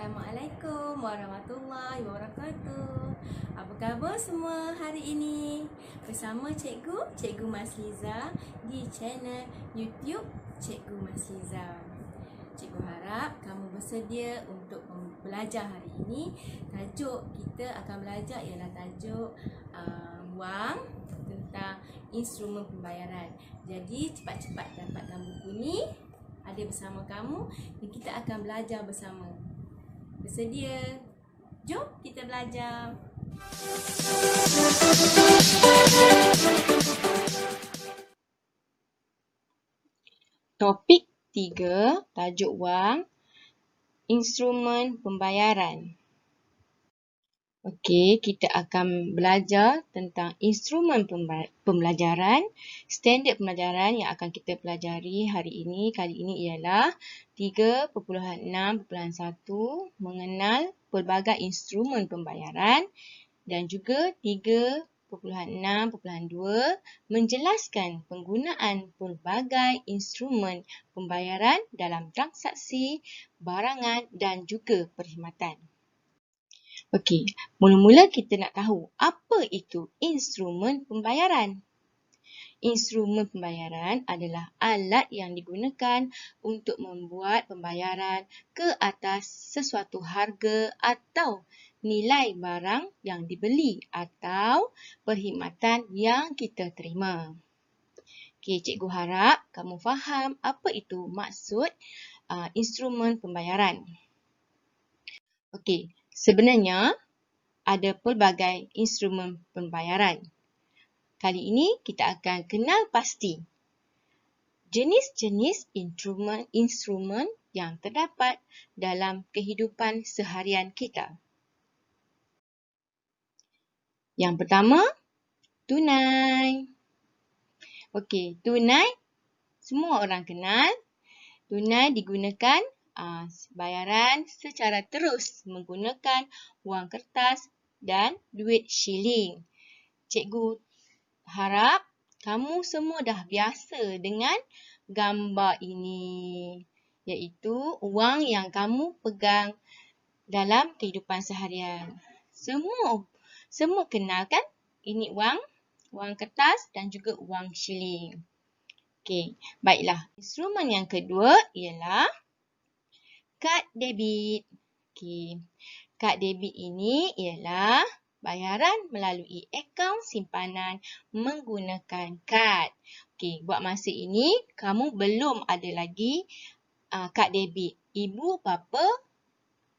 Assalamualaikum warahmatullahi wabarakatuh. Apa khabar semua hari ini? Bersama Cikgu Masliza di channel YouTube Cikgu Masliza. Cikgu harap kamu bersedia untuk belajar hari ini. Tajuk kita akan belajar ialah tajuk wang tentang instrumen pembayaran. Jadi cepat-cepat dapatkan buku ni, ada bersama kamu dan kita akan belajar bersama. Bersedia? Jom kita belajar. Topik 3, tajuk wang, instrumen pembayaran. Okey, kita akan belajar tentang instrumen pembelajaran. Standard pembelajaran yang akan kita pelajari kali ini ialah 3.6.1 mengenal pelbagai instrumen pembayaran dan juga 3.6.2 menjelaskan penggunaan pelbagai instrumen pembayaran dalam transaksi, barangan dan juga perkhidmatan. Okey, mula-mula kita nak tahu apa itu instrumen pembayaran. Instrumen pembayaran adalah alat yang digunakan untuk membuat pembayaran ke atas sesuatu harga atau nilai barang yang dibeli atau perkhidmatan yang kita terima. Okey, cikgu harap kamu faham apa itu maksud instrumen pembayaran. Okey, sebenarnya ada pelbagai instrumen pembayaran. Kali ini kita akan kenal pasti jenis-jenis instrumen yang terdapat dalam kehidupan seharian kita. Yang pertama, tunai. Okey, tunai semua orang kenal. Tunai digunakan bayaran secara terus menggunakan wang kertas dan duit shilling. Cikgu harap kamu semua dah biasa dengan gambar ini, iaitu wang yang kamu pegang dalam kehidupan seharian. Semua kenal kan? Ini wang kertas dan juga wang shilling. Okey, baiklah. Instrumen yang kedua ialah kad debit. Okey, kad debit ini ialah bayaran melalui akaun simpanan menggunakan kad. Okey, buat masa ini kamu belum ada lagi kad debit. Ibu bapa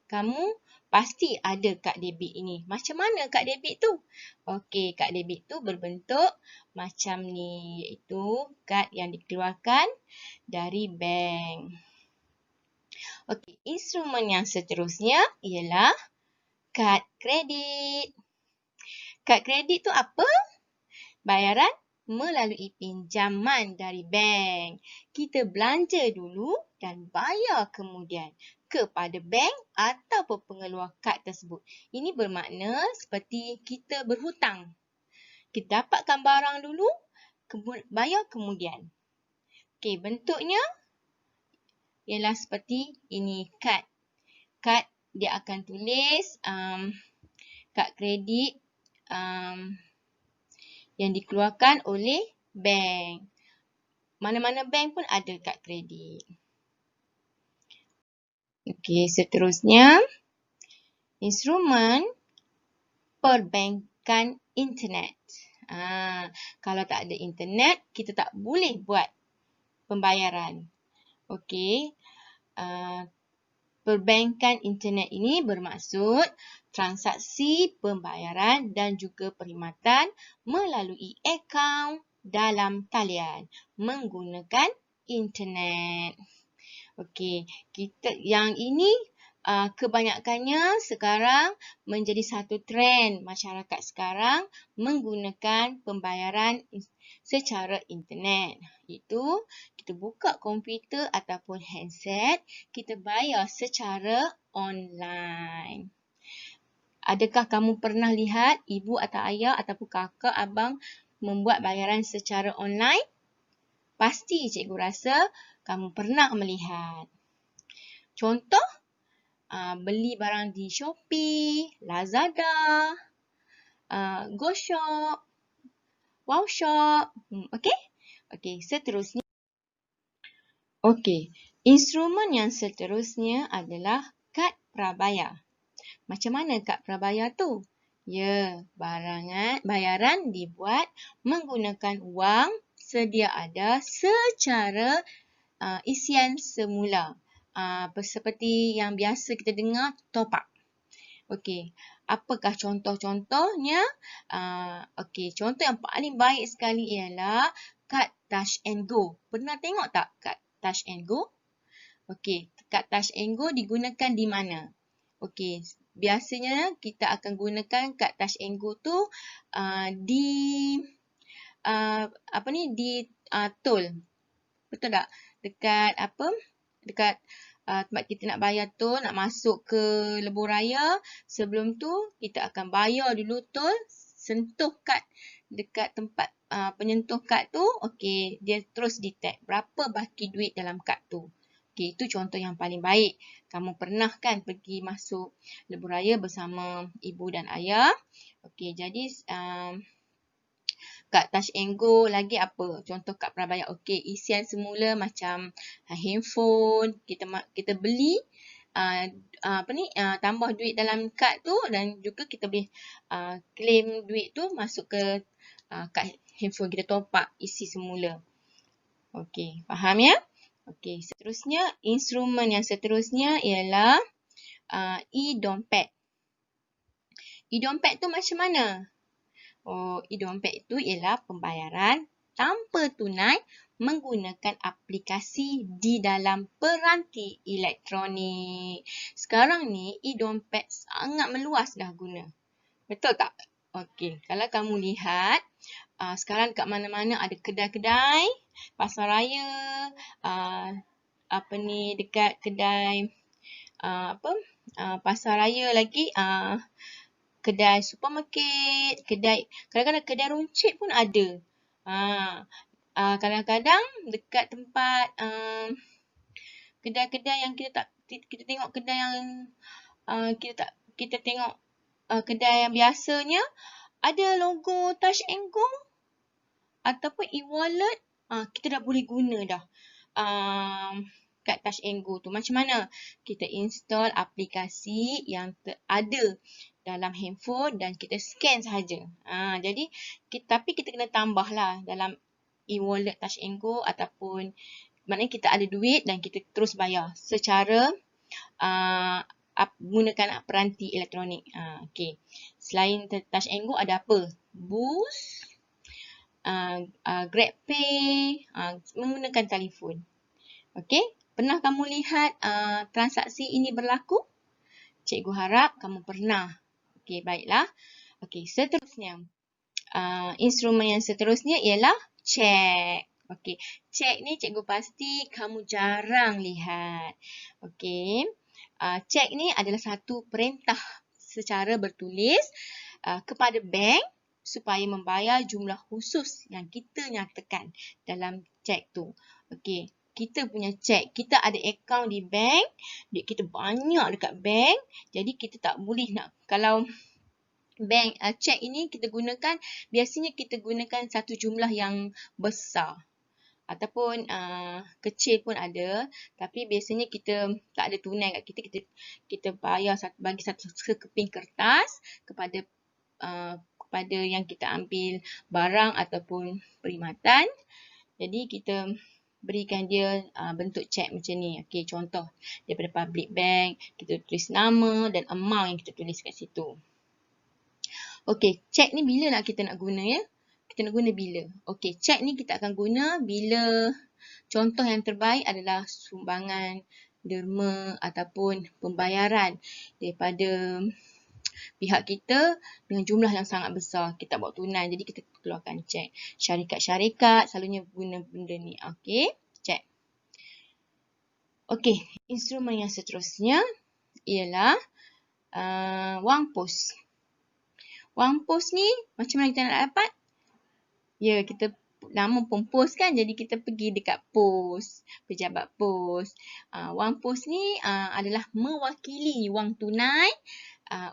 kamu pasti ada kad debit ini. Macam mana kad debit tu? Okey, kad debit tu berbentuk macam ni, iaitu kad yang dikeluarkan dari bank. Okey, instrumen yang seterusnya ialah kad kredit. Kad kredit tu apa? Bayaran melalui pinjaman dari bank. Kita belanja dulu dan bayar kemudian kepada bank atau pengeluar kad tersebut. Ini bermakna seperti kita berhutang. Kita dapatkan barang dulu, bayar kemudian. Okey, bentuknya ialah seperti ini, kad. Kad dia akan tulis kad kredit yang dikeluarkan oleh bank. Mana-mana bank pun ada kad kredit. Okey, seterusnya instrumen perbankan internet. Kalau tak ada internet, kita tak boleh buat pembayaran. Okey, perbankan internet ini bermaksud transaksi pembayaran dan juga perkhidmatan melalui akaun dalam talian menggunakan internet. Okey, yang ini kebanyakannya sekarang menjadi satu trend masyarakat sekarang menggunakan pembayaran secara internet. Itu kita buka komputer ataupun handset, kita bayar secara online. Adakah kamu pernah lihat ibu atau ayah ataupun kakak, abang membuat bayaran secara online? Pasti cikgu rasa kamu pernah melihat. Contoh, beli barang di Shopee, Lazada, GoShop, WowShop. Okey? Okey, seterusnya. Okey, instrumen yang seterusnya adalah kad prabayar. Macam mana kad prabayar tu? Ya, bayaran dibuat menggunakan wang sedia ada secara isian semula. Seperti yang biasa kita dengar, top up. Okey, apakah contoh-contohnya? Okey, contoh yang paling baik sekali ialah kad Touch and Go. Pernah tengok tak kad Touch and Go? Okey, kad Touch and Go digunakan di mana? Okey, biasanya kita akan gunakan kad Touch and Go tu di tol. Betul tak? Dekat tempat kita nak bayar tol, nak masuk ke lebuh raya. Sebelum tu kita akan bayar dulu tol, sentuh kad dekat tempat penyentuh kad tu. Okey, dia terus detect berapa baki duit dalam kad tu. Okey, itu contoh yang paling baik. Kamu pernah kan pergi masuk lebuh raya bersama ibu dan ayah. Okey, jadi kad Touch and Go lagi apa? Contoh kad prabayar. Okey, isian semula macam handphone, kita beli tambah duit dalam kad tu, dan juga kita boleh claim duit tu masuk ke kad handphone kita, top up isi semula. Okey, faham ya? Okey, seterusnya, instrumen yang seterusnya ialah e-dompet. E-dompet tu macam mana? E-dompet itu ialah pembayaran tanpa tunai menggunakan aplikasi di dalam peranti elektronik. Sekarang ni e-dompet sangat meluas dah guna. Betul tak? Okey, kalau kamu lihat sekarang kat mana-mana ada kedai-kedai, pasaraya, dekat kedai pasaraya lagi, kedai supermarket, kadang-kadang kedai runcit pun ada. Kadang-kadang dekat tempat kedai-kedai yang kita tengok kedai yang kita tengok kedai yang biasanya ada logo Touch and Go ataupun e-wallet, kita dah boleh guna dah kad Touch and Go tu. Macam mana? Kita install aplikasi yang ada dalam handphone dan kita scan sahaja. Jadi, tapi kita kena tambah lah dalam e-wallet Touch and Go, ataupun maknanya kita ada duit dan kita terus bayar secara gunakan peranti elektronik. Okay. Selain Touch and Go ada apa? Boost, GrabPay, menggunakan telefon. Okey, pernah kamu lihat transaksi ini berlaku? Cikgu harap kamu pernah. Okey, baiklah. Okey, seterusnya. Instrumen yang seterusnya ialah cek. Okey, cek ni cikgu pasti kamu jarang lihat. Okey, cek ni adalah satu perintah secara bertulis kepada bank supaya membayar jumlah khusus yang kita nyatakan dalam cek tu. Okey, kita punya cek, kita ada akaun di bank, duit kita banyak dekat bank, jadi kita tak boleh nak, kalau bank cek ini kita gunakan, biasanya kita gunakan satu jumlah yang besar ataupun kecil pun ada, tapi biasanya kita tak ada tunai kat kita bayar bagi satu sekeping kertas kepada yang kita ambil barang ataupun perkhidmatan. Jadi kita berikan dia bentuk cek macam ni. Okey, contoh daripada public bank, kita tulis nama dan amount yang kita tulis kat situ. Okey, cek ni bila nak kita nak guna ya? Kita nak guna bila? Okey, cek ni kita akan guna bila, contoh yang terbaik adalah sumbangan, derma ataupun pembayaran daripada pihak kita dengan jumlah yang sangat besar. Kita buat tunai, jadi kita keluarkan cek. Syarikat-syarikat selalunya guna benda ni. Okey, cek. Okey, instrumen yang seterusnya ialah wang pos. Wang pos ni macam mana kita nak dapat? Ya, kita nama pun pos kan, jadi kita pergi dekat pos, pejabat pos. Wang pos ni adalah mewakili wang tunai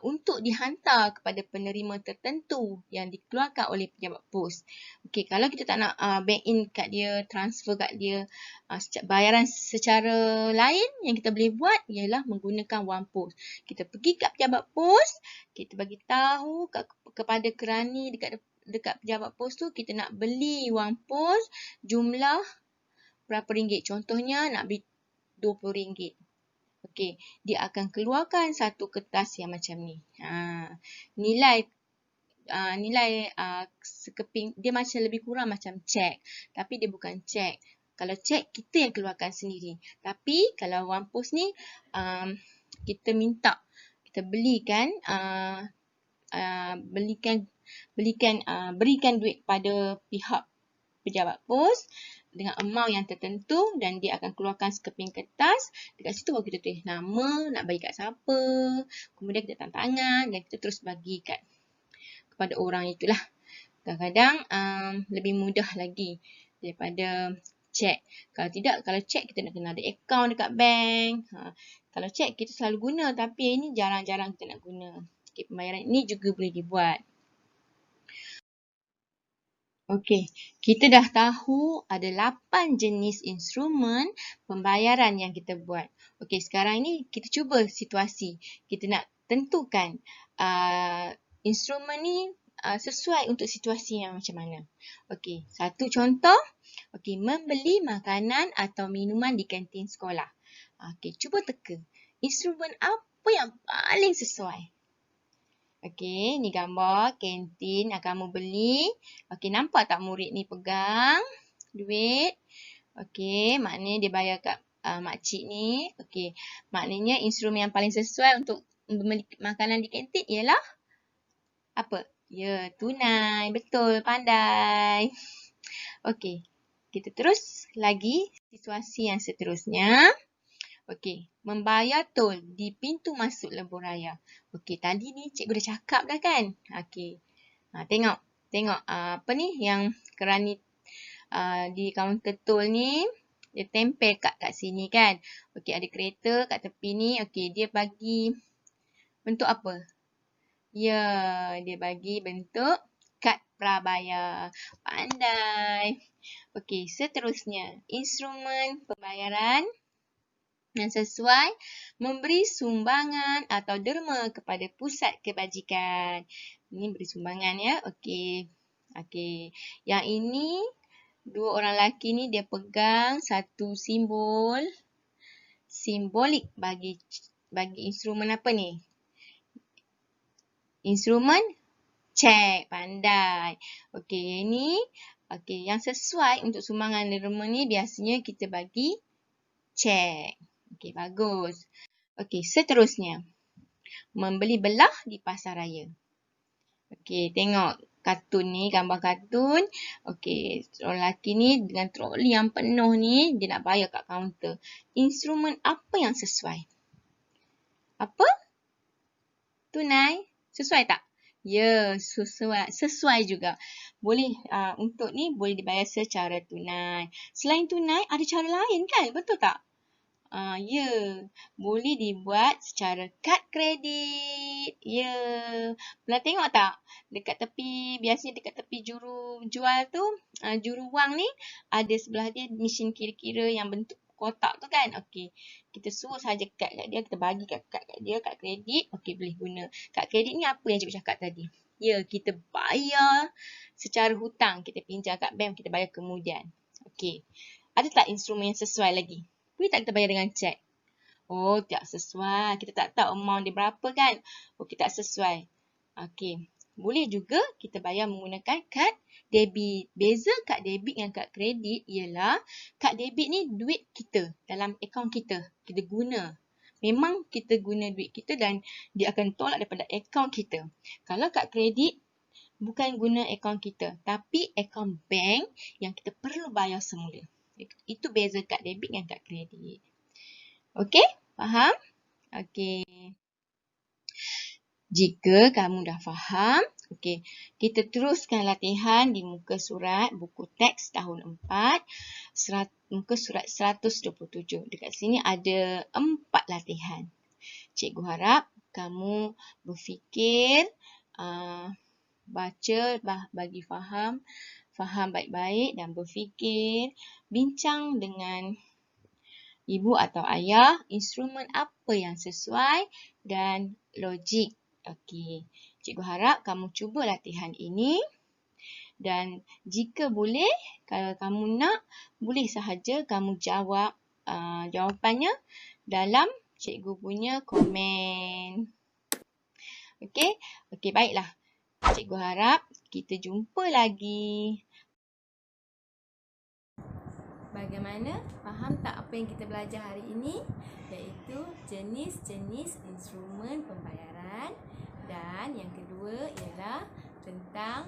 untuk dihantar kepada penerima tertentu yang dikeluarkan oleh pejabat pos. Okey, kalau kita tak nak bank in kat dia, transfer kat dia, bayaran secara lain yang kita boleh buat ialah menggunakan wang pos. Kita pergi kat pejabat pos, kita bagi tahu kepada kerani dekat pejabat pos tu kita nak beli wang pos jumlah berapa ringgit. Contohnya nak beli RM20. Okey, dia akan keluarkan satu kertas yang macam ni. Nilai sekeping dia macam lebih kurang macam cek, tapi dia bukan cek. Kalau cek kita yang keluarkan sendiri. Tapi kalau wang pos ni kita minta, kita belikan berikan duit pada pihak pejabat pos dengan amount yang tertentu dan dia akan keluarkan sekeping kertas. Dekat situ baru kita tulis nama, nak bagi kat siapa, kemudian kita tanda tangan dan kita terus bagi kepada orang itulah. Kadang-kadang lebih mudah lagi daripada cek. Kalau tidak, kalau cek kita nak kena ada akaun dekat bank. Kalau cek kita selalu guna, tapi ini jarang-jarang kita nak guna. Okay, pembayaran ini juga boleh dibuat. Okey, kita dah tahu ada 8 jenis instrumen pembayaran yang kita buat. Okey, sekarang ni kita cuba situasi. Kita nak tentukan instrumen ni sesuai untuk situasi yang macam mana. Okey, satu contoh. Okey, membeli makanan atau minuman di kantin sekolah. Okey, cuba teka. Instrumen apa yang paling sesuai? Okey, ni gambar kantin yang kamu beli. Okey, nampak tak murid ni pegang duit? Okey, maknanya dia bayar kat makcik ni. Okey, maknanya instrumen yang paling sesuai untuk membeli makanan di kantin ialah apa? Ya, tunai. Betul, pandai. Okey, kita terus lagi situasi yang seterusnya. Okey, membayar tol di pintu masuk lebuh raya. Okey, tadi ni cikgu dah cakap dah kan? Okey. Tengok apa ni yang kerani di kaunter tol ni dia tempel kat sini kan. Okey, ada kereta kat tepi ni. Okey, dia bagi bentuk apa? Ya, dia bagi bentuk kad prabayar. Pandai. Okey, seterusnya instrumen pembayaran yang sesuai memberi sumbangan atau derma kepada pusat kebajikan. Ini beri sumbangan ya. Okey. Okey. Yang ini dua orang lelaki ni dia pegang satu simbolik bagi instrumen apa ni? Instrumen cek. Pandai. Okey, ini yang sesuai untuk sumbangan derma ni biasanya kita bagi cek. Okey, bagus. Okey, seterusnya. Membeli belah di pasar raya. Okey, tengok kartun ni, gambar kartun. Okey, orang lelaki ni dengan troli yang penuh ni, dia nak bayar kat kaunter. Instrumen apa yang sesuai? Apa? Tunai? Sesuai tak? Ya, sesuai juga. Boleh, untuk ni boleh dibayar secara tunai. Selain tunai, ada cara lain kan? Betul tak? Ya, boleh dibuat secara kad kredit. Ya, pernah tengok tak? Biasanya dekat tepi juru jual tu, juru wang ni, ada sebelah dia mesin kira-kira yang bentuk kotak tu kan? Okey, kita suruh saja kad kat dia, kita bagi kad kat dia, kad kredit. Okey, boleh guna. Kad kredit ni apa yang cikgu cakap tadi? Ya, kita bayar secara hutang. Kita pinjam kat bank, kita bayar kemudian. Okey, ada tak instrumen yang sesuai lagi? Boleh tak kita bayar dengan cek? Oh, tak sesuai. Kita tak tahu amount dia berapa kan? Okey, tak sesuai. Okey, boleh juga kita bayar menggunakan kad debit. Beza kad debit dengan kad kredit ialah kad debit ni duit kita dalam akaun kita. Kita guna. Memang kita guna duit kita dan dia akan tolak daripada akaun kita. Kalau kad kredit bukan guna akaun kita, tapi akaun bank yang kita perlu bayar semula. Itu beza kad debit dengan kad kredit. Okey? Faham? Okey. Jika kamu dah faham, Okey, kita teruskan latihan di muka surat buku teks tahun 4, muka surat 127. Dekat sini ada 4 latihan. Cikgu harap kamu berfikir, baca bagi faham baik-baik dan berfikir, bincang dengan ibu atau ayah, instrumen apa yang sesuai dan logik. Okey, cikgu harap kamu cuba latihan ini dan jika boleh, kalau kamu nak, boleh sahaja kamu jawab jawapannya dalam cikgu punya komen. Okey, baiklah. Cikgu harap kita jumpa lagi. Bagaimana? Faham tak apa yang kita belajar hari ini? Iaitu jenis-jenis instrumen pembayaran. Dan yang kedua ialah tentang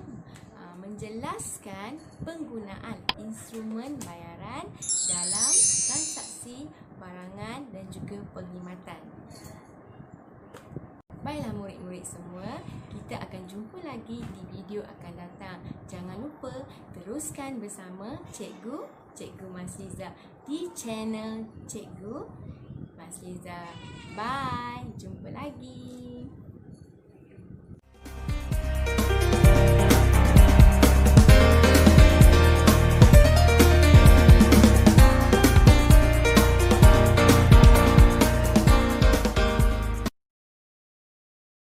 menjelaskan penggunaan instrumen bayaran dalam transaksi barangan dan juga perkhidmatan. Baiklah murid-murid semua, kita akan jumpa lagi di video akan datang. Jangan lupa teruskan bersama Cikgu Masliza di channel Cikgu Masliza. Bye, jumpa lagi.